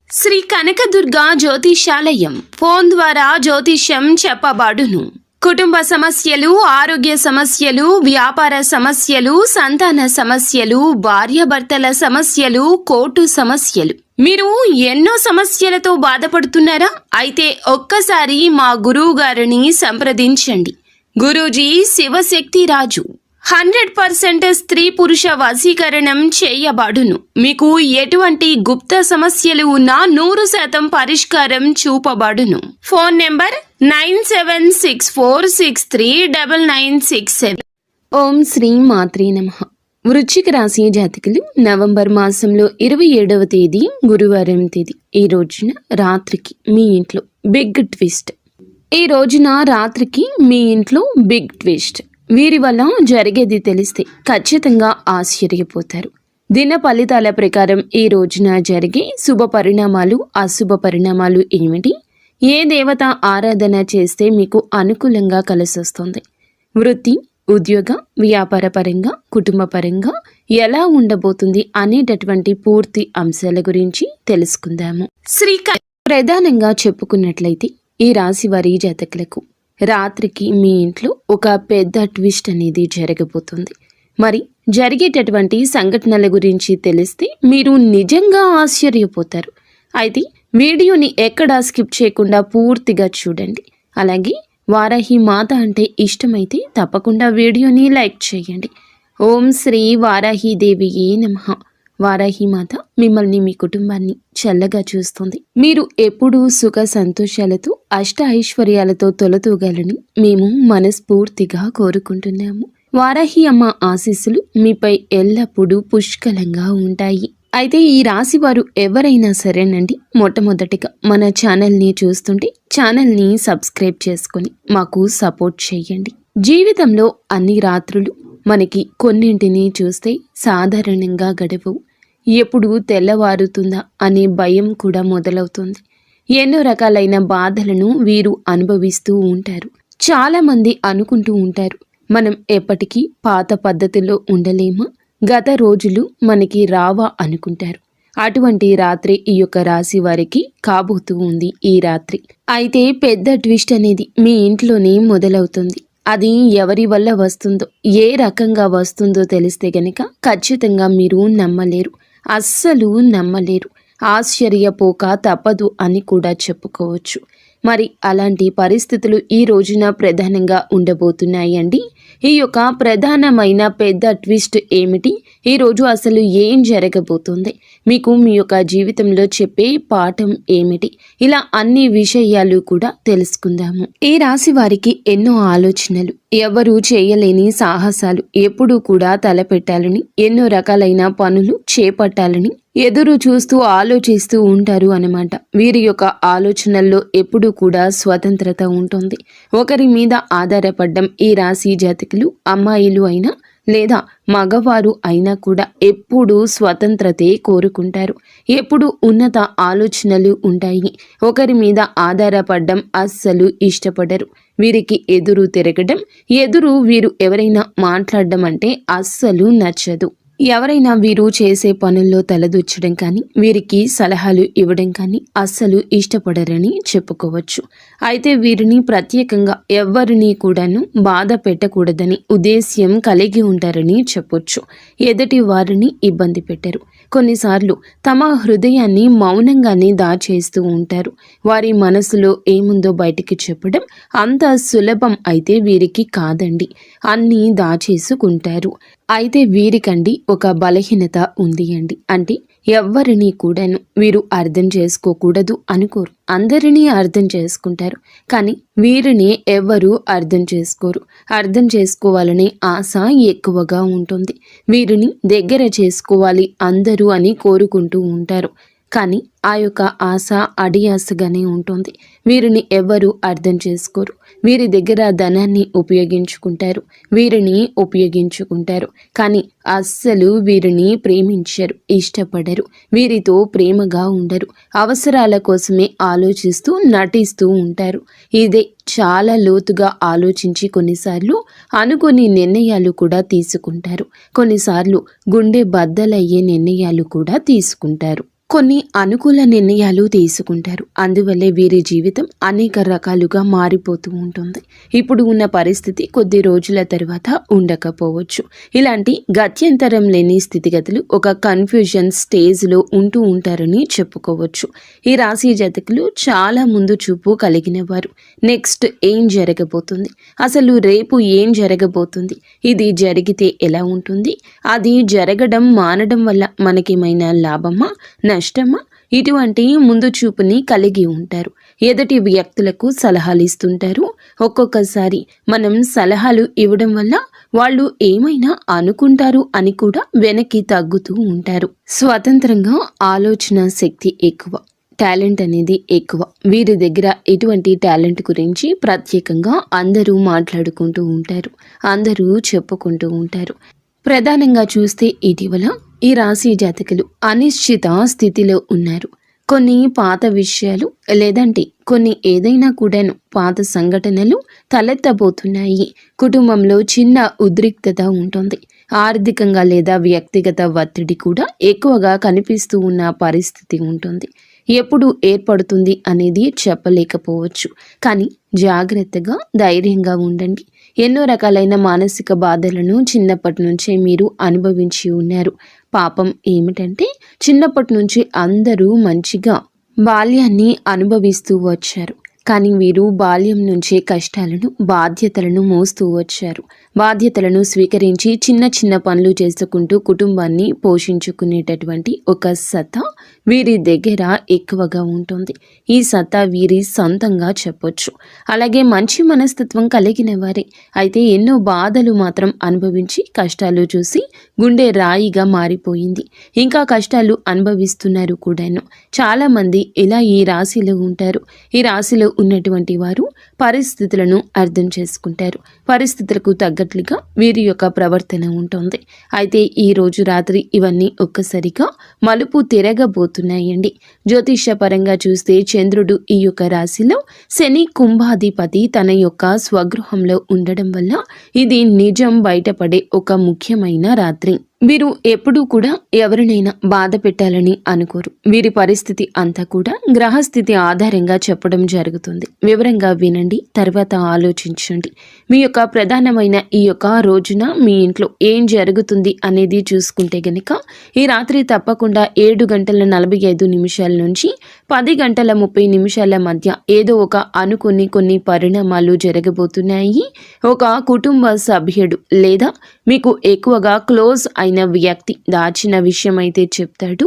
Shri Kanakadurga జ్యోతిషాలయం phone ద్వారా జ్యోతిష్యం చెప్పబడును. కుటుంబ సమస్యలు, ఆరోగ్య సమస్యలు, వ్యాపార సమస్యలు, సంతాన సమస్యలు, భార్యాభర్తల సమస్యలు, కోర్టు సమస్యలు. మీరు ఎన్నో సమస్యలతో బాధపడుతున్నారా? అయితే ఒక్కసారి మా గురువు గారిని సంప్రదించండి. గురూజీ శివశక్తి రాజు 100% స్త్రీ పురుష వశీకరణం చేయబడును. మీకు ఎటువంటి గుప్త సమస్యలు ఉన్నా 100% పరిష్కారం చూపబడును. Phone number 9764639967. ఓం శ్రీ మాత్రే నమః. వృశ్చిక రాశి జాతకులు నవంబర్ మాసంలో 27వ తేదీ గురువారం తేదీ ఈ రోజున రాత్రికి మీ ఇంట్లో బిగ్ ట్విస్ట్. ఈ రోజున రాత్రికి మీ ఇంట్లో బిగ్ ట్విస్ట్. వీరి వల్ల జరిగేది తెలిస్తే ఖచ్చితంగా ఆశ్చర్యపోతారు. దిన ఫలితాల ప్రకారం ఈ రోజున జరిగే శుభ పరిణామాలు, అశుభ పరిణామాలు ఏమిటి? ఏ దేవత ఆరాధన చేస్తే మీకు అనుకూలంగా కలిసొస్తుంది? వృత్తి, ఉద్యోగ, వ్యాపార పరంగా, కుటుంబ పరంగా ఎలా ఉండబోతుంది అనేటటువంటి పూర్తి అంశాల గురించి తెలుసుకుందాము. ప్రధానంగా చెప్పుకున్నట్లయితే ఈ రాశి వారి జాతకులకు రాత్రికి మీ ఇంట్లో ఒక పెద్ద ట్విస్ట్ అనేది జరగబోతుంది. మరి జరిగేటటువంటి సంఘటనల గురించి తెలిస్తే మీరు నిజంగా ఆశ్చర్యపోతారు. అయితే వీడియోని ఎక్కడా స్కిప్ చేయకుండా పూర్తిగా చూడండి. అలాగే వారాహి మాత అంటే ఇష్టమైతే తప్పకుండా వీడియోని లైక్ చేయండి. ఓం శ్రీ వారాహి దేవియే నమః. వారాహి మాత మిమ్మల్ని, మీ కుటుంబాన్ని చల్లగా చూస్తుంది. మీరు ఎప్పుడూ సుఖ సంతోషాలతో, అష్ట ఐశ్వర్యాలతో తొలతూగాలని మేము మనస్ఫూర్తిగా కోరుకుంటున్నాము. వారాహి అమ్మ ఆశీస్సులు మీపై ఎల్లప్పుడూ పుష్కలంగా ఉంటాయి. అయితే ఈ రాశి వారు ఎవరైనా సరేనండి, మొట్టమొదటిగా మన ఛానల్ని చూస్తుంటే ఛానల్ని సబ్స్క్రైబ్ చేసుకొని మాకు సపోర్ట్ చేయండి. జీవితంలో అన్ని రాత్రులు మనకి కొన్నింటిని చూస్తే సాధారణంగా గడవవు. ఎప్పుడు తెల్లవారుతుందా అనే భయం కూడా మొదలవుతుంది. ఎన్నో రకాలైన బాధలను వీరు అనుభవిస్తూ ఉంటారు. చాలామంది అనుకుంటూ ఉంటారు, మనం ఎప్పటికీ పాత పద్ధతిలో ఉండలేమా, గత రోజులు మనకి రావా అనుకుంటారు. అటువంటి రాత్రి ఈ యొక్క రాశి వారికి కాబోతూ ఉంది ఈ రాత్రి. అయితే పెద్ద ట్విస్ట్ అనేది మీ ఇంట్లోనే మొదలవుతుంది. అది ఎవరి వల్ల వస్తుందో, ఏ రకంగా వస్తుందో తెలిస్తే గనక ఖచ్చితంగా మీరు నమ్మలేరు, అస్సలు నమ్మలేరు. ఆశ్చర్యపోక తప్పదు అని కూడా చెప్పుకోవచ్చు. మరి అలాంటి పరిస్థితులు ఈ రోజున ప్రధానంగా ఉండబోతున్నాయండి. ఈ యొక్క ప్రధానమైన పెద్ద ట్విస్ట్ ఏమిటి? ఈరోజు అసలు ఏం జరగబోతుంది? మీకు మీ యొక్క జీవితంలో చెప్పే పాఠం ఏమిటి? ఇలా అన్ని విషయాలు కూడా తెలుసుకుందాము. ఈ రాశి వారికి ఎన్నో ఆలోచనలు, ఎవరు చేయలేని సాహసాలు, ఎప్పుడూ కూడా తలపెట్టాలని, ఎన్నో రకాలైన పనులు చేపట్టాలని ఎదురు చూస్తూ ఆలోచిస్తూ ఉంటారు అన్నమాట. వీరి యొక్క ఆలోచనల్లో ఎప్పుడూ కూడా స్వతంత్రత ఉంటుంది. ఒకరి మీద ఆధారపడ్డం ఈ రాశి జాతకులు, అమ్మాయిలు అయినా లేదా మగవారు అయినా కూడా ఎప్పుడూ స్వతంత్రతే కోరుకుంటారు. ఎప్పుడు ఉన్నత ఆలోచనలు ఉంటాయి. ఒకరి మీద ఆధారపడ్డం అస్సలు ఇష్టపడరు. వీరికి ఎదురు తిరగడం, వీరు ఎవరైనా మాట్లాడడం అంటే అస్సలు నచ్చదు. ఎవరైనా వీరు చేసే పనుల్లో తలదూర్చడం కానీ, వీరికి సలహాలు ఇవ్వడం కానీ అస్సలు ఇష్టపడరని చెప్పుకోవచ్చు. అయితే వీరిని ప్రత్యేకంగా ఎవరిని కూడాను బాధ పెట్టకూడదని ఉద్దేశ్యం కలిగి ఉంటారని చెప్పొచ్చు. ఎదుటి వారిని ఇబ్బంది పెట్టరు. కొన్నిసార్లు తమ హృదయాన్ని మౌనంగానే దాచేస్తూ ఉంటారు. వారి మనసులో ఏముందో బయటికి చెప్పడం అంత సులభం అయితే వీరికి కాదండి. అన్నీ దాచేసుకుంటారు. అయితే వీరికండి ఒక బలహీనత ఉంది అండి. అంటే ఎవ్వరినీ కూడాను వీరు అర్థం చేసుకోకూడదు అనుకోరు. అందరినీ అర్థం చేసుకుంటారు. కానీ వీరిని ఎవ్వరూ అర్థం చేసుకోరు. అర్థం చేసుకోవాలనే ఆశ ఎక్కువగా ఉంటుంది. వీరిని దగ్గర చేసుకోవాలి అందరూ అని కోరుకుంటూ ఉంటారు. కానీ ఆ యొక్క ఆశ అడియాసగానే ఉంటుంది. వీరిని ఎవ్వరూ అర్థం చేసుకోరు. వీరి దగ్గర ధనాన్ని ఉపయోగించుకుంటారు. కానీ అస్సలు వీరిని ప్రేమించరు, ఇష్టపడరు. వీరితో ప్రేమగా ఉండరు. అవసరాల కోసమే ఆలోచిస్తూ నటిస్తూ ఉంటారు. ఇదే చాలా లోతుగా ఆలోచించి కొన్నిసార్లు అనుకోని నిర్ణయాలు కూడా తీసుకుంటారు. కొన్నిసార్లు గుండె బద్దలయ్యే నిర్ణయాలు కూడా తీసుకుంటారు. కొన్ని అనుకూల నిర్ణయాలు తీసుకుంటారు. అందువల్లే వీరి జీవితం అనేక రకాలుగా మారిపోతూ ఉంటుంది. ఇప్పుడు ఉన్న పరిస్థితి కొద్ది రోజుల తర్వాత ఉండకపోవచ్చు. ఇలాంటి గత్యంతరం లేని స్థితిగతులు ఒక కన్ఫ్యూజన్ స్టేజ్లో ఉంటూ ఉంటారని చెప్పుకోవచ్చు. ఈ రాశి జాతకులు చాలా ముందు చూపు కలిగిన వారు. నెక్స్ట్ ఏం జరగబోతుంది, అసలు రేపు ఏం జరగబోతుంది, ఇది జరిగితే ఎలా ఉంటుంది, అది జరగడం మానడం వల్ల మనకేమైనా లాభమా నష్టమా, ఇటువంటి ముందు చూపుని కలిగి ఉంటారు. ఎదుటి వ్యక్తులకు సలహాలు ఇస్తుంటారు. ఒక్కొక్కసారి మనం సలహాలు ఇవ్వడం వల్ల వాళ్ళు ఏమైనా అనుకుంటారు అని కూడా వెనక్కి తగ్గుతూ ఉంటారు. స్వతంత్రంగా ఆలోచన శక్తి ఎక్కువ, టాలెంట్ అనేది ఎక్కువ. వీరి దగ్గర ఇటువంటి టాలెంట్ గురించి ప్రత్యేకంగా అందరూ మాట్లాడుకుంటూ ఉంటారు, అందరూ చెప్పుకుంటూ ఉంటారు. ప్రధానంగా చూస్తే ఇటీవల ఈ రాశి జాతకులు అనిశ్చిత స్థితిలో ఉన్నారు. కొన్ని పాత విషయాలు లేదంటే కొన్ని ఏదైనా కూడాను పాత సంఘటనలు తలెత్తబోతున్నాయి. కుటుంబంలో చిన్న ఉద్రిక్తత ఉంటుంది. ఆర్థికంగా లేదా వ్యక్తిగత ఒత్తిడి కూడా ఎక్కువగా కనిపిస్తూ ఉన్న పరిస్థితి ఉంటుంది. ఎప్పుడు ఏర్పడుతుంది అనేది చెప్పలేకపోవచ్చు. కానీ జాగ్రత్తగా ధైర్యంగా ఉండండి. ఎన్నో రకాలైన మానసిక బాధలను చిన్నప్పటి నుంచే మీరు అనుభవించి ఉన్నారు. పాపం ఏమిటంటే చిన్నప్పటి నుంచి అందరూ మంచిగా బాల్యాన్ని అనుభవిస్తూ వచ్చారు. కానీ వీరు బాల్యం నుంచే కష్టాలను బాధ్యతలను మోస్తూ వచ్చారు. బాధ్యతలను స్వీకరించి చిన్న చిన్న పనులు చేసుకుంటూ కుటుంబాన్ని పోషించుకునేటటువంటి ఒక సత్తా వీరి దగ్గర ఎక్కువగా ఉంటుంది. ఈ సత్తా వీరి సొంతంగా చెప్పొచ్చు. అలాగే మంచి మనస్తత్వం కలిగిన వారే. అయితే ఎన్నో బాధలు మాత్రం అనుభవించి కష్టాలు చూసి గుండె రాయిగా మారిపోయింది. ఇంకా కష్టాలు అనుభవిస్తున్నారు కూడాను. చాలామంది ఇలా ఈ రాశిలో ఉంటారు. ఈ రాశిలో ఉన్నటువంటి వారు పరిస్థితులను అర్థం చేసుకుంటారు. పరిస్థితులకు తగ్గట్లుగా వీరి యొక్క ప్రవర్తన ఉంటుంది. అయితే ఈ రోజు రాత్రి ఇవన్నీ ఒక్కసారిగా మలుపు తిరగబోతున్నాయండి. జ్యోతిష పరంగా చూస్తే చంద్రుడు ఈ యొక్క రాశిలో, శని కుంభాధిపతి తన యొక్క స్వగృహంలో ఉండడం వల్ల ఇది నిజం బయటపడే ఒక ముఖ్యమైన రాత్రి. వీరు ఎప్పుడూ కూడా ఎవరినైనా బాధ పెట్టాలని అనుకోరు. వీరి పరిస్థితి అంతా కూడా గ్రహస్థితి ఆధారంగా చెప్పడం జరుగుతుంది. వివరంగా వినండి, తర్వాత ఆలోచించండి. మీ యొక్క ప్రధానమైన ఈ యొక్క రోజున మీ ఇంట్లో ఏం జరుగుతుంది అనేది చూసుకుంటే గనక ఈ రాత్రి తప్పకుండా 7:45 నుంచి 10:30 మధ్య ఏదో ఒక అనుకుని కొన్ని పరిణామాలు జరగబోతున్నాయి. ఒక కుటుంబ సభ్యుడు లేదా మీకు ఎక్కువగా క్లోజ్ అయిన వ్యక్తి దాచిన విషయం అయితే చెప్తాడు.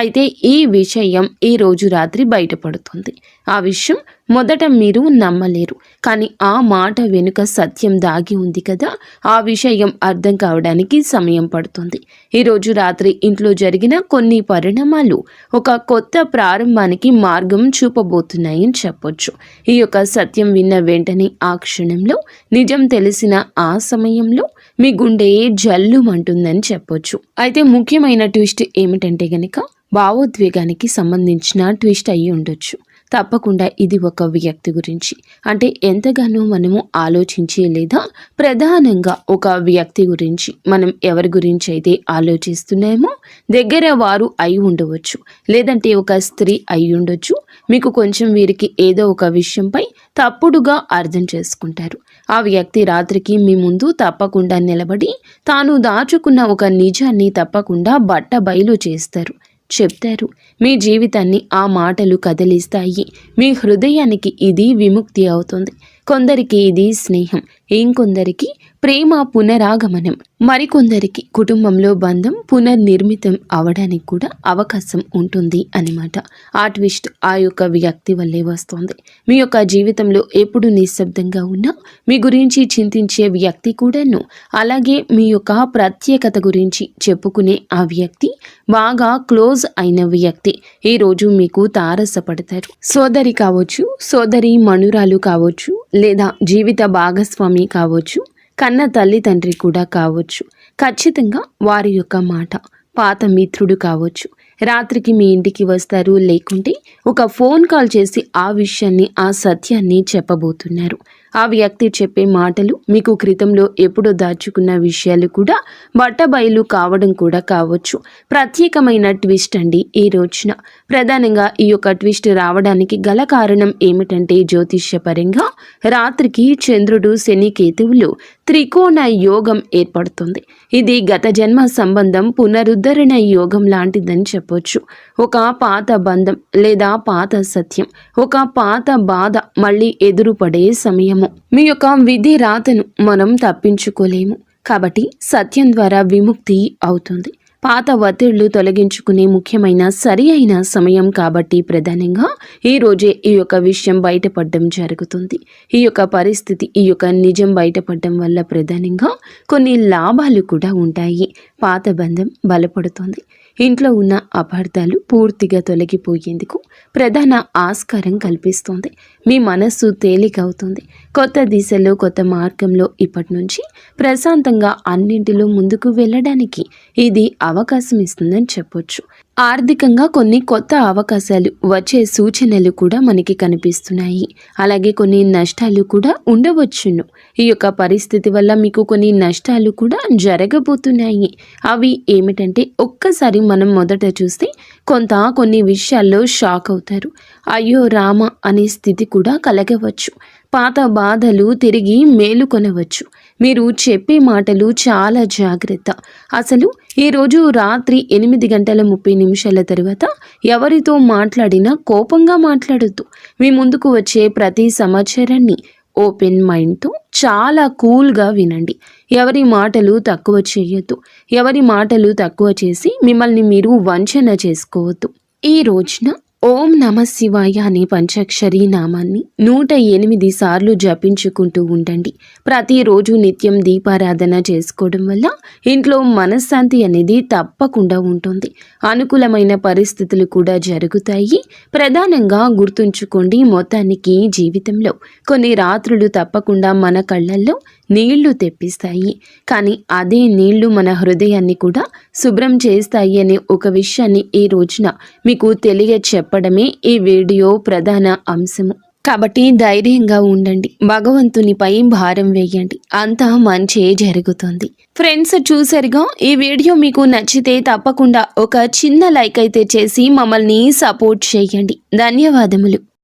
అయితే ఈ విషయం ఈ రోజు రాత్రి బయటపడుతుంది. ఆ విషయం మొదట మీరు నమ్మలేరు, కానీ ఆ మాట వెనుక సత్యం దాగి ఉంది కదా, ఆ విషయం అర్థం కావడానికి సమయం పడుతుంది. ఈరోజు రాత్రి ఇంట్లో జరిగిన కొన్ని పరిణామాలు ఒక కొత్త ప్రారంభానికి మార్గం చూపబోతున్నాయని చెప్పొచ్చు. ఈ యొక్క సత్యం విన్న వెంటనే ఆ క్షణంలో, నిజం తెలిసిన ఆ సమయంలో మీ గుండె జల్లుమంటుందని చెప్పొచ్చు. అయితే ముఖ్యమైన ట్విస్ట్ ఏమిటంటే గనక భావోద్వేగానికి సంబంధించిన ట్విస్ట్ అయ్యి ఉండొచ్చు. తప్పకుండా ఇది ఒక వ్యక్తి గురించి, అంటే ఎంతగానో మనము ఆలోచించి లేదా ప్రధానంగా ఒక వ్యక్తి గురించి మనం ఎవరి గురించి అయితే ఆలోచిస్తున్నామో దగ్గర వారు అయి ఉండవచ్చు, లేదంటే ఒక స్త్రీ అయి ఉండొచ్చు. మీకు కొంచెం వీరికి ఏదో ఒక విషయంపై తప్పుడుగా అర్థం చేసుకుంటారు. ఆ వ్యక్తి రాత్రికి మీ ముందు తప్పకుండా నిలబడి తాను దాచుకున్న ఒక నిజాన్ని తప్పకుండా బట్టబయలు చేస్తారు, చెప్తారు. మీ జీవితాన్ని ఆ మాటలు కదిలిస్తాయి. మీ హృదయానికి ఇది విముక్తి అవుతుంది. కొందరికి ఇది స్నేహం, ఇంకొందరికి ప్రేమ పునరాగమనం, మరికొందరికి కుటుంబంలో బంధం పునర్నిర్మితం అవడానికి కూడా అవకాశం ఉంటుంది అన్నమాట. ఆ ట్విస్ట్ ఆ యొక్క వ్యక్తి వల్లే వస్తుంది. మీ యొక్క జీవితంలో ఎప్పుడు నిశ్శబ్దంగా ఉన్నా మీ గురించి చింతించే వ్యక్తి కూడాను, అలాగే మీ యొక్క ప్రత్యేకత గురించి చెప్పుకునే ఆ వ్యక్తి, బాగా క్లోజ్ అయిన వ్యక్తి ఈరోజు మీకు తారసపడతారు. సోదరి కావచ్చు, సోదరి మనురాలు కావచ్చు, లేదా జీవిత భాగస్వామి కావచ్చు, కన్న తల్లి తండ్రి కూడా కావచ్చు. ఖచ్చితంగా వారి యొక్క మాట, పాత మిత్రుడు కావచ్చు. రాత్రికి మీ ఇంటికి వస్తారు, లేకుంటే ఒక ఫోన్ కాల్ చేసి ఆ విషయాన్ని, ఆ సత్యాన్ని చెప్పబోతున్నారు. ఆ వ్యక్తి చెప్పే మాటలు మీకు క్రితంలో ఎప్పుడో దాచుకున్న విషయాలు కూడా బట్టబయలు కావడం కూడా కావచ్చు. ప్రత్యేకమైన ట్విస్ట్ అండి ఈ రోజున. ప్రధానంగా ఈ యొక్క ట్విస్ట్ రావడానికి గల కారణం ఏమిటంటే జ్యోతిష్యపరంగా రాత్రికి చంద్రుడు శని కేతువులు త్రికోణ యోగం ఏర్పడుతుంది. ఇది గత జన్మ సంబంధం పునరుద్ధరణ యోగం లాంటిదని చెప్పొచ్చు. ఒక పాత బంధం లేదా పాత సత్యం, ఒక పాత బాధ మళ్ళీ ఎదురుపడే సమయము. మీ యొక్క విధి రాతను మనం తప్పించుకోలేము కాబట్టి సత్యం ద్వారా విముక్తి అవుతుంది. పాత ఒత్తిళ్లు తొలగించుకునే ముఖ్యమైన సరి అయిన సమయం కాబట్టి ప్రధానంగా ఈ రోజే ఈ యొక్క విషయం బయటపడడం జరుగుతుంది. ఈ యొక్క పరిస్థితి, ఈ యొక్క నిజం బయటపడడం వల్ల ప్రధానంగా కొన్ని లాభాలు కూడా ఉంటాయి. పాత బంధం బలపడుతుంది. ఇంట్లో ఉన్న అపార్థాలు పూర్తిగా తొలగిపోయేందుకు ప్రధాన ఆస్కారం కల్పిస్తుంది. మీ మనస్సు తేలికవుతుంది. కొత్త దిశలో, కొత్త మార్గంలో ఇప్పటి నుంచి ప్రశాంతంగా అన్నింటిలో ముందుకు వెళ్ళడానికి ఇది అవకాశం ఇస్తుందని చెప్పొచ్చు. ఆర్థికంగా కొన్ని కొత్త అవకాశాలు వచ్చే సూచనలు కూడా మనకి కనిపిస్తున్నాయి. అలాగే కొన్ని నష్టాలు కూడా ఉండవచ్చును. ఈ యొక్క పరిస్థితి వల్ల మీకు కొన్ని నష్టాలు కూడా జరగబోతున్నాయి. అవి ఏమిటంటే ఒక్కసారి మనం మొదట చూస్తే కొన్ని విషయాల్లో షాక్ అవుతారు. అయ్యో రామ అనే స్థితి కూడా కలగవచ్చు. పాత బాధలు తిరిగి మేలుకొనవచ్చు. మీరు చెప్పే మాటలు చాలా జాగ్రత్త. అసలు ఈరోజు రాత్రి 8:30 తర్వాత ఎవరితో మాట్లాడినా కోపంగా మాట్లాడొద్దు. మీ ముందుకు వచ్చే ప్రతి సమాచారాన్ని ఓపెన్ మైండ్తో చాలా కూల్గా వినండి. ఎవరి మాటలు తక్కువ చేయొద్దు. ఎవరి మాటలు తక్కువ చేసి మిమ్మల్ని మీరు వంచన చేసుకోవద్దు. ఈ రోజున ఓం నమ శివాయ అనే పంచాక్షరి నామాన్ని 108 సార్లు జపించుకుంటూ ఉండండి. ప్రతిరోజు నిత్యం దీపారాధన చేసుకోవడం వల్ల ఇంట్లో మనశ్శాంతి అనేది తప్పకుండా ఉంటుంది. అనుకూలమైన పరిస్థితులు కూడా జరుగుతాయి. ప్రధానంగా గుర్తుంచుకోండి, మొత్తానికి జీవితంలో కొన్ని రాత్రులు తప్పకుండా మన కళ్ళల్లో నీళ్లు తెప్పిస్తాయి. కానీ అదే నీళ్లు మన హృదయాన్ని కూడా శుభ్రం చేస్తాయి అనే ఒక విషయాన్ని ఈ రోజున మీకు చెప్పడమే ఈ వీడియో ప్రధాన అంశము. కాబట్టి ధైర్యంగా ఉండండి. భగవంతునిపై భారం వేయండి. అంతా మంచే జరుగుతుంది. ఫ్రెండ్స్, చూసారుగా, ఈ వీడియో మీకు నచ్చితే తప్పకుండా ఒక చిన్న లైక్ అయితే చేసి మమ్మల్ని సపోర్ట్ చేయండి. ధన్యవాదములు.